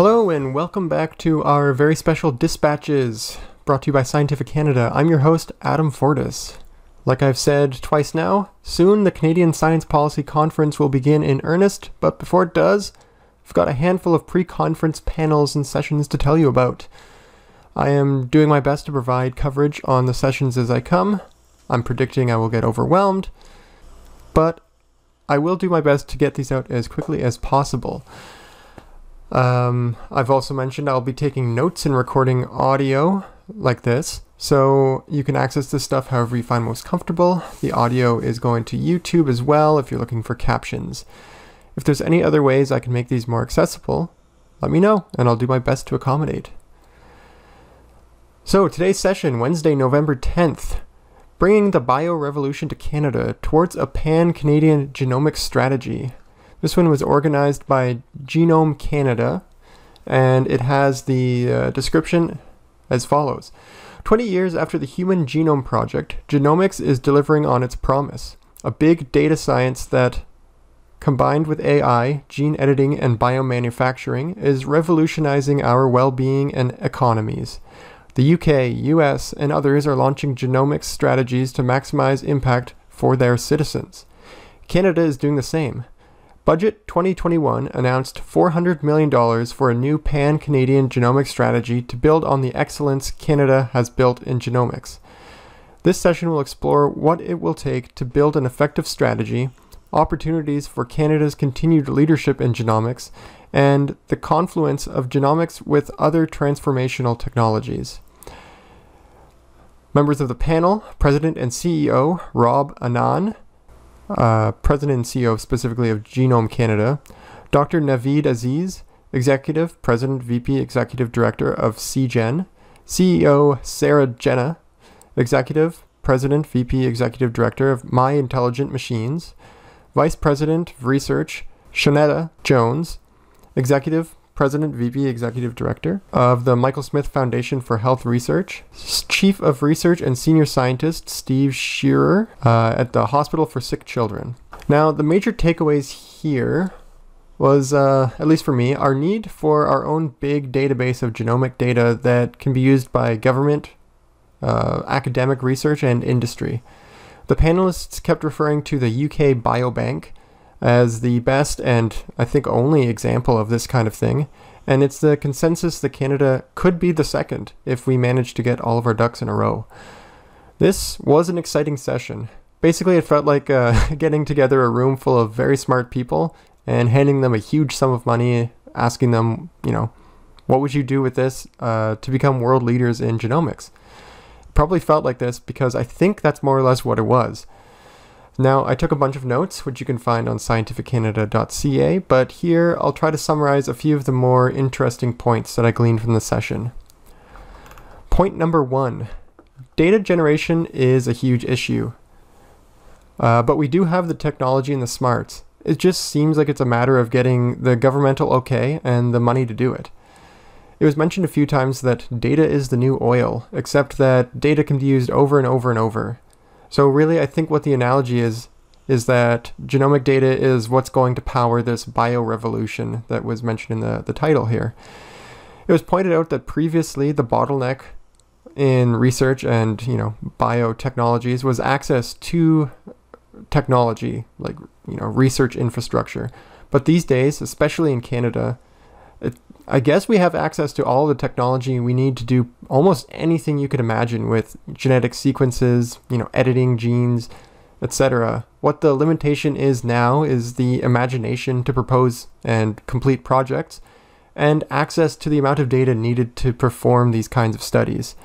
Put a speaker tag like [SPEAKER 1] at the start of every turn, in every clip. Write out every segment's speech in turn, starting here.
[SPEAKER 1] Hello and welcome back to our very special dispatches brought to you by Scientific Canada. I'm your host, Adam Fortis. Like I've said twice now, soon the Canadian Science Policy Conference will begin in earnest, but before it does, I've got a handful of pre-conference panels and sessions to tell you about. I am doing my best to provide coverage on the sessions as I come. I'm predicting I will get overwhelmed, but I will do my best to get these out as quickly as possible. I've also mentioned I'll be taking notes and recording audio like this, so you can access this stuff however you find most comfortable. The audio is going to YouTube as well if you're looking for captions. If there's any other ways I can make these more accessible, let me know and I'll do my best to accommodate. So today's session, Wednesday, November 10th, bringing the bio-revolution to Canada towards a Pan-Canadian Genomics Strategy. This one was organized by Genome Canada, and it has the description as follows. 20 years after the Human Genome Project, genomics is delivering on its promise. A big data science that, combined with AI, gene editing, and biomanufacturing, is revolutionizing our well-being and economies. The UK, US, and others are launching genomics strategies to maximize impact for their citizens. Canada is doing the same. Budget 2021 announced $400 million for a new Pan-Canadian Genomics Strategy to build on the excellence Canada has built in genomics. This session will explore what it will take to build an effective strategy, opportunities for Canada's continued leadership in genomics, and the confluence of genomics with other transformational technologies. Members of the panel, President and CEO Rob Annan, President and CEO specifically of Genome Canada, Dr. Naveed Aziz, Executive President, VP, Executive Director of CGen, CEO Sarah Jenna, Executive President, VP, Executive Director of My Intelligent Machines, Vice President of Research Shonetta Jones, Executive President, VP, Executive Director of the Michael Smith Foundation for Health Research, Chief of Research and Senior Scientist Steve Shearer at the Hospital for Sick Children. Now, the major takeaways here was, at least for me, our need for our own big database of genomic data that can be used by government, academic research, and industry. The panelists kept referring to the UK BioBank as the best and I think only example of this kind of thing, and it's the consensus that Canada could be the second if we manage to get all of our ducks in a row. This was an exciting session. Basically, it felt like getting together a room full of very smart people and handing them a huge sum of money, asking them, what would you do with this to become world leaders in genomics? It probably felt like this because I think that's more or less what it was. Now, I took a bunch of notes, which you can find on scientificcanada.ca, but here I'll try to summarize a few of the more interesting points that I gleaned from the session. Point number 1. Data generation is a huge issue, but we do have the technology and the smarts. It just seems like it's a matter of getting the governmental okay and the money to do it. It was mentioned a few times that data is the new oil, except that data can be used over and over and over. So really, I think what the analogy is that genomic data is what's going to power this bio-revolution that was mentioned in the title here. It was pointed out that previously the bottleneck in research and, biotechnologies was access to technology, like, research infrastructure. But these days, especially in Canada, I guess we have access to all the technology we need to do almost anything you could imagine with genetic sequences, editing genes, etc. What the limitation is now is the imagination to propose and complete projects and access to the amount of data needed to perform these kinds of studies.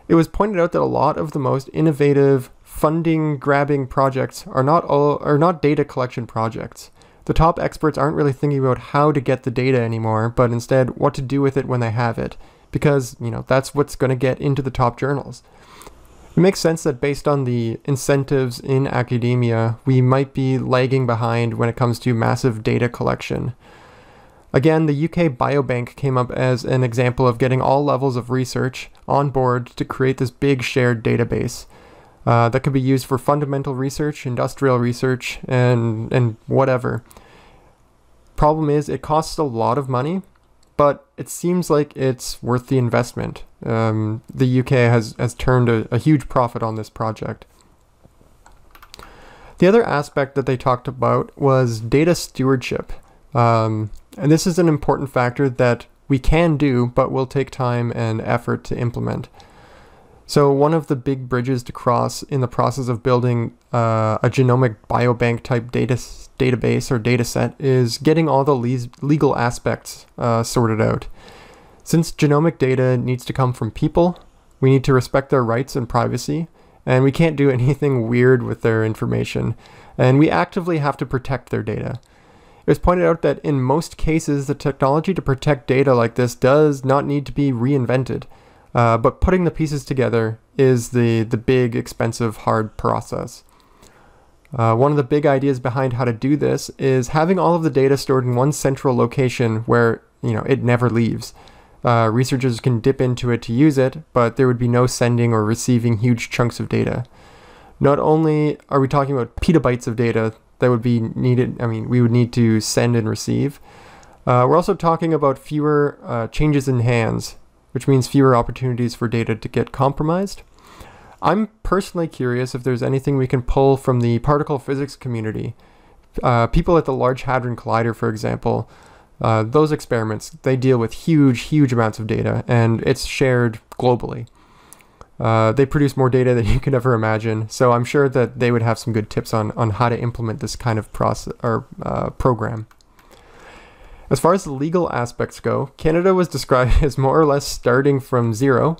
[SPEAKER 1] It was pointed out that a lot of the most innovative, funding-grabbing projects are not data collection projects. The top experts aren't really thinking about how to get the data anymore, but instead what to do with it when they have it, because, that's what's going to get into the top journals. It makes sense that based on the incentives in academia, we might be lagging behind when it comes to massive data collection. Again, the UK BioBank came up as an example of getting all levels of research on board to create this big shared database. that could be used for fundamental research, industrial research, and whatever. Problem is, it costs a lot of money, but it seems like it's worth the investment. The UK has turned a huge profit on this project. The other aspect that they talked about was data stewardship. And this is an important factor that we can do, but will take time and effort to implement. So one of the big bridges to cross in the process of building a genomic biobank type database or data set is getting all the legal aspects sorted out. Since genomic data needs to come from people, we need to respect their rights and privacy, and we can't do anything weird with their information, and we actively have to protect their data. It was pointed out that in most cases, the technology to protect data like this does not need to be reinvented. But putting the pieces together is the big, expensive, hard process. One of the big ideas behind how to do this is having all of the data stored in one central location where it never leaves. Researchers can dip into it to use it, but there would be no sending or receiving huge chunks of data. Not only are we talking about petabytes of data that would be needed, we would need to send and receive. We're also talking about fewer changes in hands, which means fewer opportunities for data to get compromised. I'm personally curious if there's anything we can pull from the particle physics community. People at the Large Hadron Collider, for example, those experiments, they deal with huge amounts of data, and it's shared globally. They produce more data than you could ever imagine, so I'm sure that they would have some good tips on how to implement this kind of process or program. As far as the legal aspects go, Canada was described as more or less starting from zero,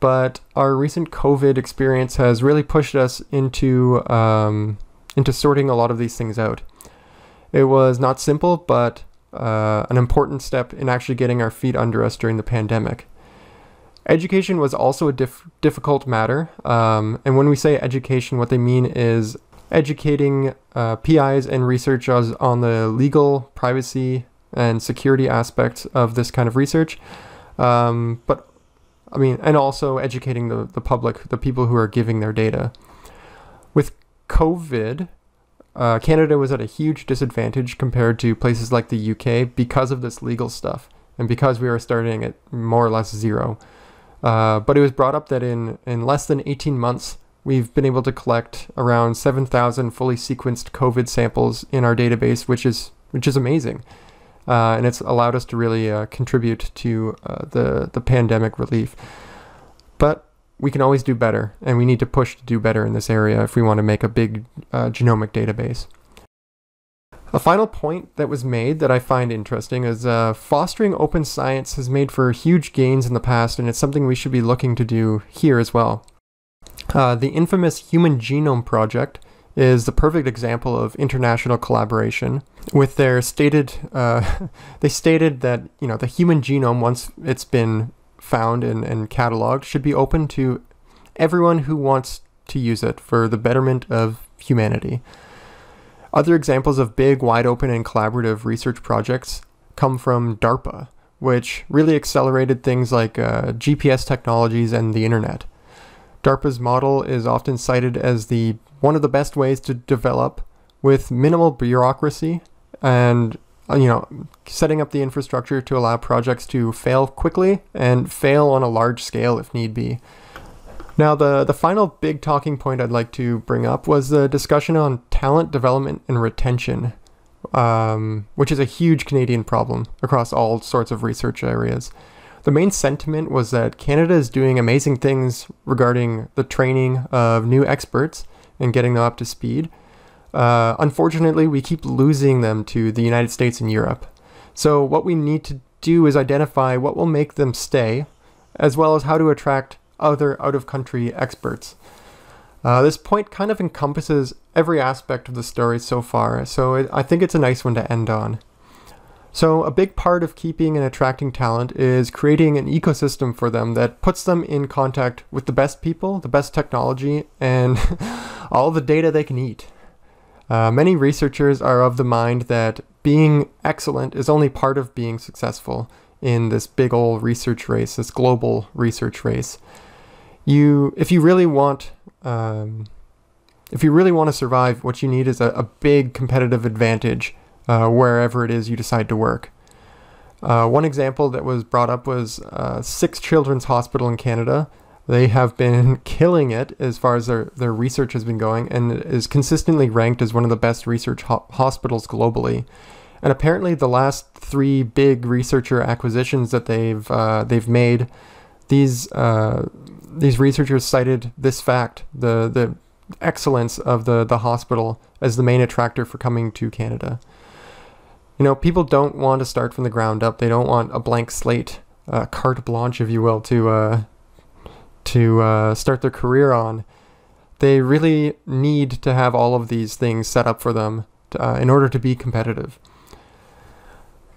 [SPEAKER 1] but our recent COVID experience has really pushed us into sorting a lot of these things out. It was not simple, but an important step in actually getting our feet under us during the pandemic. Education was also a difficult matter, and when we say education, what they mean is educating PIs and researchers on the legal, privacy, and security aspects of this kind of research, and also educating the public, the people who are giving their data. With COVID, Canada was at a huge disadvantage compared to places like the UK because of this legal stuff, and because we were starting at more or less zero. But it was brought up that in less than 18 months, we've been able to collect around 7,000 fully sequenced COVID samples in our database, which is amazing. And it's allowed us to really contribute to the pandemic relief. But we can always do better, and we need to push to do better in this area if we want to make a big genomic database. A final point that was made that I find interesting is fostering open science has made for huge gains in the past, and it's something we should be looking to do here as well. The infamous Human Genome Project is the perfect example of international collaboration. With their stated, they stated that the human genome, once it's been found and cataloged, should be open to everyone who wants to use it for the betterment of humanity. Other examples of big, wide open and collaborative research projects come from DARPA, which really accelerated things like GPS technologies and the internet. DARPA's model is often cited as one of the best ways to develop with minimal bureaucracy and setting up the infrastructure to allow projects to fail quickly and fail on a large scale if need be. Now, the final big talking point I'd like to bring up was the discussion on talent development and retention, which is a huge Canadian problem across all sorts of research areas. The main sentiment was that Canada is doing amazing things regarding the training of new experts and getting them up to speed. Unfortunately, we keep losing them to the United States and Europe. So what we need to do is identify what will make them stay, as well as how to attract other out-of-country experts. This point kind of encompasses every aspect of the story so far, so I think it's a nice one to end on. So a big part of keeping and attracting talent is creating an ecosystem for them that puts them in contact with the best people, the best technology, and all the data they can eat. Many researchers are of the mind that being excellent is only part of being successful in this big old research race, this global research race. If you really want to survive, what you need is a big competitive advantage wherever it is you decide to work. One example that was brought up was 6 Children's Hospital in Canada. They have been killing it as far as their research has been going, and is consistently ranked as one of the best research hospitals globally. And apparently the last 3 big researcher acquisitions that they've made, these researchers cited this fact, the excellence of the hospital, as the main attractor for coming to Canada. You know, people don't want to start from the ground up. They don't want a blank slate, carte blanche, if you will, to start their career on. They really need to have all of these things set up for them in order to be competitive.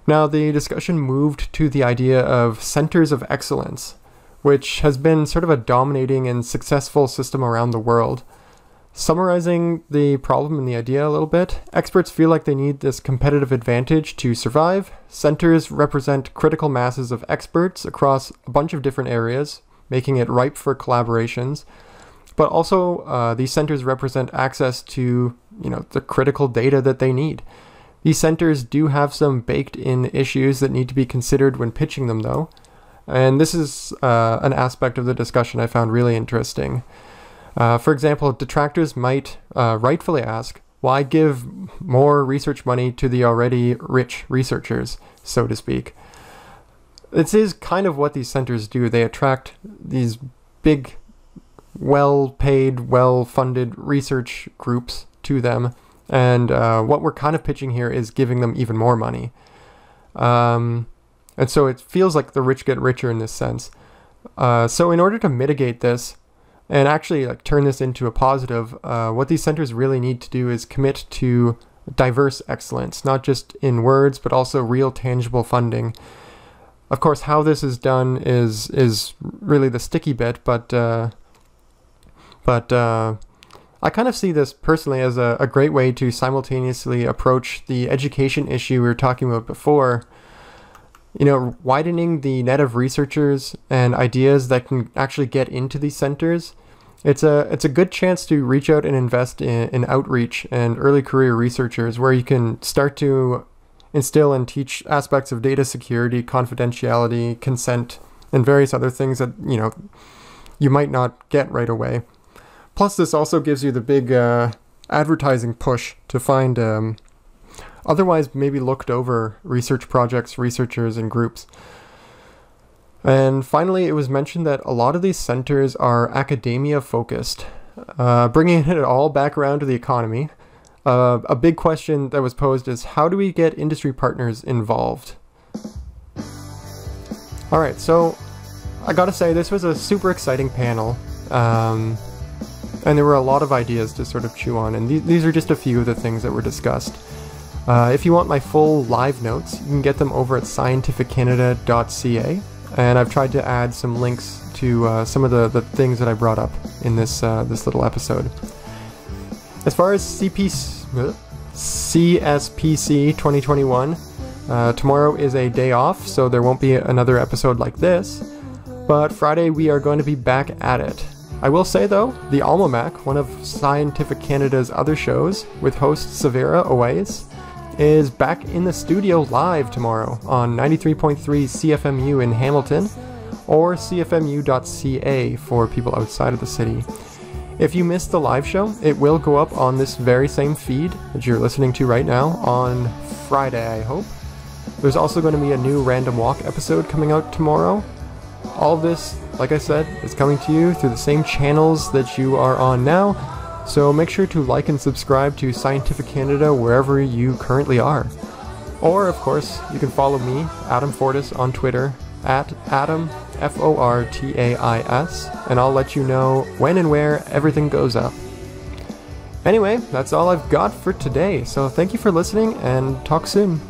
[SPEAKER 1] Now, the discussion moved to the idea of centers of excellence, which has been sort of a dominating and successful system around the world. Summarizing the problem and the idea a little bit, experts feel like they need this competitive advantage to survive. Centers represent critical masses of experts across a bunch of different areas, making it ripe for collaborations. But also, these centers represent access to, the critical data that they need. These centers do have some baked-in issues that need to be considered when pitching them, though. And this is an aspect of the discussion I found really interesting. For example, detractors might rightfully ask, why give more research money to the already rich researchers, so to speak? This is kind of what these centers do. They attract these big, well-paid, well-funded research groups to them. And what we're kind of pitching here is giving them even more money. And so it feels like the rich get richer in this sense. So in order to mitigate this, and actually turn this into a positive, what these centers really need to do is commit to diverse excellence, not just in words, but also real tangible funding. Of course, how this is done is really the sticky bit, but I kind of see this personally as a great way to simultaneously approach the education issue we were talking about before. Widening the net of researchers and ideas that can actually get into these centers. It's a good chance to reach out and invest in outreach and early career researchers, where you can start to instill and teach aspects of data security, confidentiality, consent, and various other things that you might not get right away. Plus, this also gives you the big advertising push to find otherwise maybe looked over research projects, researchers, and groups. And finally, it was mentioned that a lot of these centers are academia focused, bringing it all back around to the economy. A big question that was posed is, how do we get industry partners involved? All right, so I gotta say, this was a super exciting panel. And there were a lot of ideas to sort of chew on, and these are just a few of the things that were discussed. If you want my full live notes, you can get them over at scientificcanada.ca, and I've tried to add some links to some of the things that I brought up in this little episode. As far as CSPC2021, tomorrow is a day off, so there won't be another episode like this, but Friday we are going to be back at it. I will say though, the Almanac, one of Scientific Canada's other shows, with host Severa Oais, is back in the studio live tomorrow on 93.3 CFMU in Hamilton, or cfmu.ca for people outside of the city. If you missed the live show, it will go up on this very same feed that you're listening to right now on Friday, I hope. There's also going to be a new Random Walk episode coming out tomorrow. All of this, like I said, is coming to you through the same channels that you are on now, so make sure to like and subscribe to Scientific Canada wherever you currently are. Or, of course, you can follow me, Adam Fortis, on Twitter, at Adam, F-O-R-T-A-I-S, and I'll let you know when and where everything goes up. Anyway, that's all I've got for today, so thank you for listening, and talk soon.